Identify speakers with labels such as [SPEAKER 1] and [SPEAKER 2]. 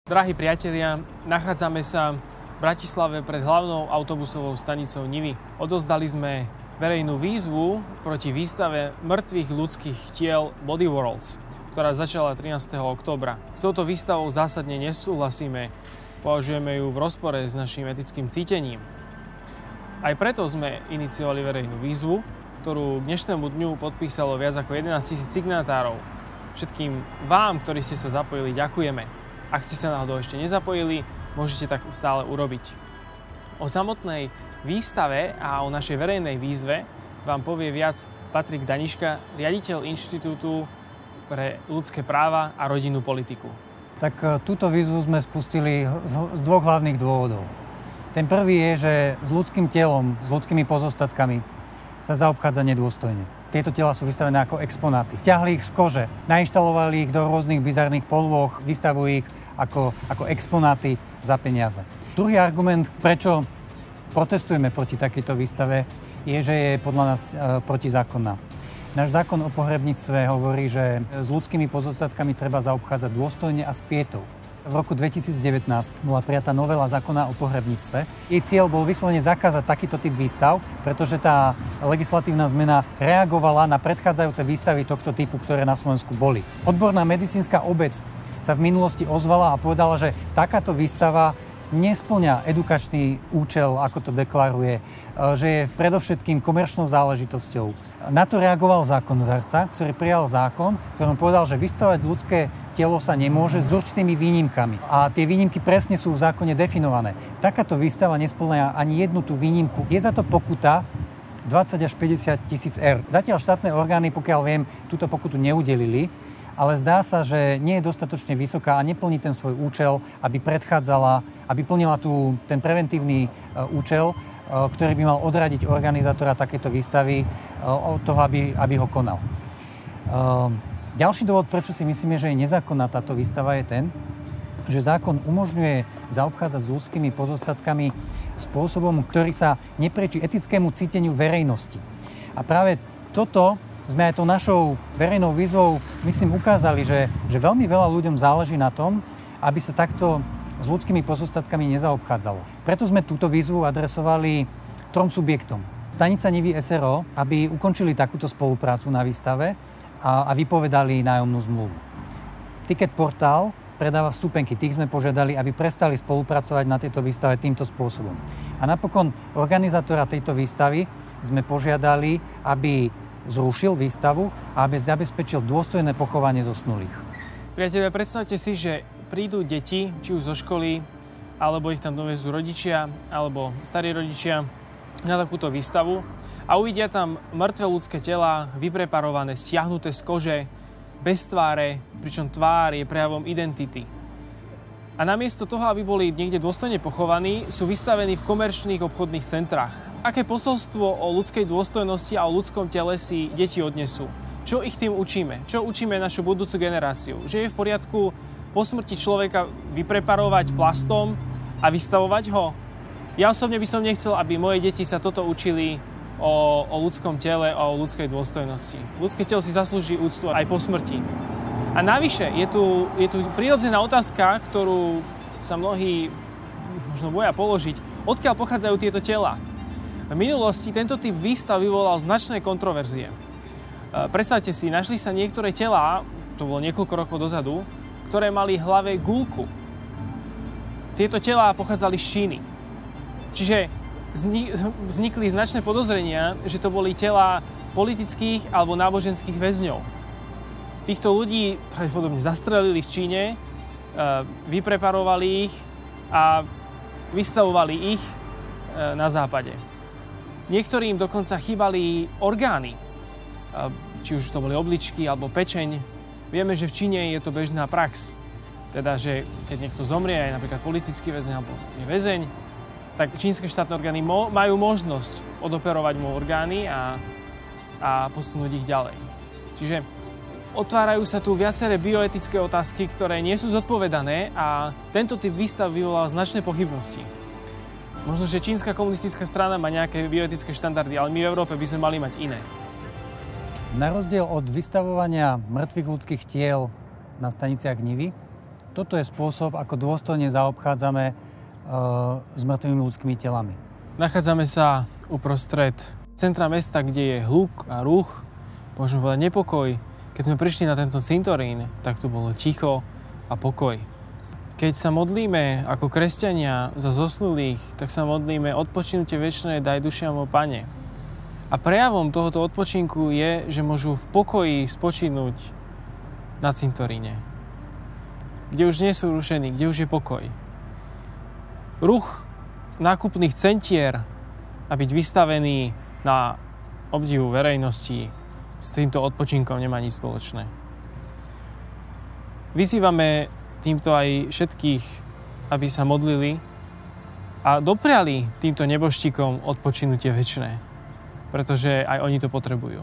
[SPEAKER 1] Drahí priatelia, nachádzame sa v Bratislave pred hlavnou autobusovou stanicou Nivy. Odozdali sme verejnú výzvu proti výstave mŕtvych ľudských tiel Body Worlds, ktorá začala 13. októbra. S touto výstavou zásadne nesúhlasíme, považujeme ju v rozpore s našim etickým cítením. Aj preto sme iniciovali verejnú výzvu, ktorú k dnešnému dňu podpísalo viac ako 11 000 signatárov. Všetkým vám, ktorí ste sa zapojili, ďakujeme. Ak ste sa náhodou ešte nezapojili, môžete tak stále urobiť. O samotnej výstave a o našej verejnej výzve vám povie viac Patrik Daniška, riaditeľ Inštitútu pre ľudské práva a rodinnú politiku.
[SPEAKER 2] Tak túto výzvu sme spustili z dvoch hlavných dôvodov. Ten prvý je, že s ľudským telom, s ľudskými pozostatkami sa zaobchádza nedôstojne. Tieto tela sú vystavené ako exponáty. Stiahli ich z kože, nainštalovali ich do rôznych bizarných polôch, vystavujú ich ako exponáty za peniaze. Druhý argument, prečo protestujeme proti takejto výstave, je, že je podľa nás protizákonná. Náš zákon o pohrebníctve hovorí, že s ľudskými pozostatkami treba zaobchádzať dôstojne a s pietou. V roku 2019 bola prijatá novela zákona o pohrebníctve. Jej cieľ bol vyslovene zakázať takýto typ výstav, pretože tá legislatívna zmena reagovala na predchádzajúce výstavy tohto typu, ktoré na Slovensku boli. Odborná medicínska obec sa v minulosti ozvala a povedala, že takáto výstava nespĺňa edukačný účel, ako to deklaruje, že je predovšetkým komerčnou záležitosťou. Na to reagoval zákonodarca, ktorý prijal zákon, ktorom povedal, že vystavať ľudské telo sa nemôže s určitými výnimkami. A tie výnimky presne sú v zákone definované. Takáto výstava nespĺňa ani jednu tú výnimku. Je za to pokuta 20 až 50 tisíc eur. Zatiaľ štátne orgány, pokiaľ viem, túto pokutu neudelili, ale zdá sa, že nie je dostatočne vysoká a neplní ten svoj účel, aby predchádzala, aby plnila ten preventívny účel, ktorý by mal odradiť organizátora takéto výstavy od toho, aby ho konal. Ďalší dôvod, prečo si myslíme, že je nezákonná táto výstava, je ten, že zákon umožňuje zaobchádzať s ľudskými pozostatkami spôsobom, ktorý sa neprečí etickému cíteniu verejnosti. A práve toto sme aj tou našou verejnou výzvou, myslím, ukázali, že veľmi veľa ľuďom záleží na tom, aby sa takto s ľudskými pozostatkami nezaobchádzalo. Preto sme túto výzvu adresovali 3 subjektom. Stanica Nivy SRO, aby ukončili takúto spoluprácu na výstave a vypovedali nájomnú zmluvu. Ticket Portál predáva vstupenky. Tých sme požiadali, aby prestali spolupracovať na tejto výstave týmto spôsobom. A napokon organizátora tejto výstavy sme požiadali, aby zrušil výstavu a aby zabezpečil dôstojné pochovanie zosnulých.
[SPEAKER 1] Priatelia, predstavte si, že prídu deti, či už zo školy, alebo ich tam dovezú rodičia, alebo starí rodičia na takúto výstavu a uvidia tam mŕtve ľudské telá, vypreparované, stiahnuté z kože, bez tváre, pričom tvár je prejavom identity. A namiesto toho, aby boli niekde dôstojne pochovaní, sú vystavení v komerčných obchodných centrách. Aké posolstvo o ľudskej dôstojnosti a o ľudskom tele si deti odnesú? Čo ich tým učíme? Čo učíme našu budúcu generáciu? Že je v poriadku po smrti človeka vypreparovať plastom a vystavovať ho? Ja osobne by som nechcel, aby moje deti sa toto učili o ľudskom tele a o ľudskej dôstojnosti. Ľudské telo si zaslúži úctu aj po smrti. A navyše je tu prirodzená otázka, ktorú sa mnohí možno boja položiť. Odkiaľ pochádzajú tieto tela? V minulosti tento typ výstav vyvolal značné kontroverzie. Predstavte si, našli sa niektoré telá, to bolo niekoľko rokov dozadu, ktoré mali v hlave guľku. Tieto telá pochádzali z Číny. Čiže vznikli značné podozrenia, že to boli telá politických alebo náboženských väzňov. Týchto ľudí pravdepodobne zastrelili v Číne, vypreparovali ich a vystavovali ich na západe. Niektorým dokonca chýbali orgány, či už to boli obličky alebo pečeň. Vieme, že v Číne je to bežná prax. Teda, že keď niekto zomrie, aj napríklad politický väzeň alebo je väzeň, tak čínske štátne orgány majú možnosť odoperovať mu orgány a posunúť ich ďalej. Čiže otvárajú sa tu viaceré bioetické otázky, ktoré nie sú zodpovedané a tento typ výstav vyvolal značné pochybnosti. Možno, že čínska komunistická strana má nejaké bioetické štandardy, ale my v Európe by sme mali mať iné.
[SPEAKER 2] Na rozdiel od vystavovania mŕtvych ľudských tiel na staniciach Nivy, Toto je spôsob, ako dôstojne zaobchádzame s mŕtvými ľudskými telami.
[SPEAKER 1] Nachádzame sa uprostred centra mesta, kde je hluk a ruch, môžeme povedať nepokoj. Keď sme prišli na tento cintorín, tak tu bolo ticho a pokoj. Keď sa modlíme ako kresťania za zosnulých, tak sa modlíme odpočinutie večné daj dušiam o Pane. A prejavom tohoto odpočinku je, že môžu v pokoji spočinúť na cintoríne, kde už nie sú rušení, kde už je pokoj. Ruch nákupných centier a byť vystavený na obdivu verejnosti s týmto odpočinkom nemá nič spoločné. Vyzývame týmto aj všetkých, aby sa modlili a dopriali týmto nebožtíkom odpočinutie večné, pretože aj oni to potrebujú.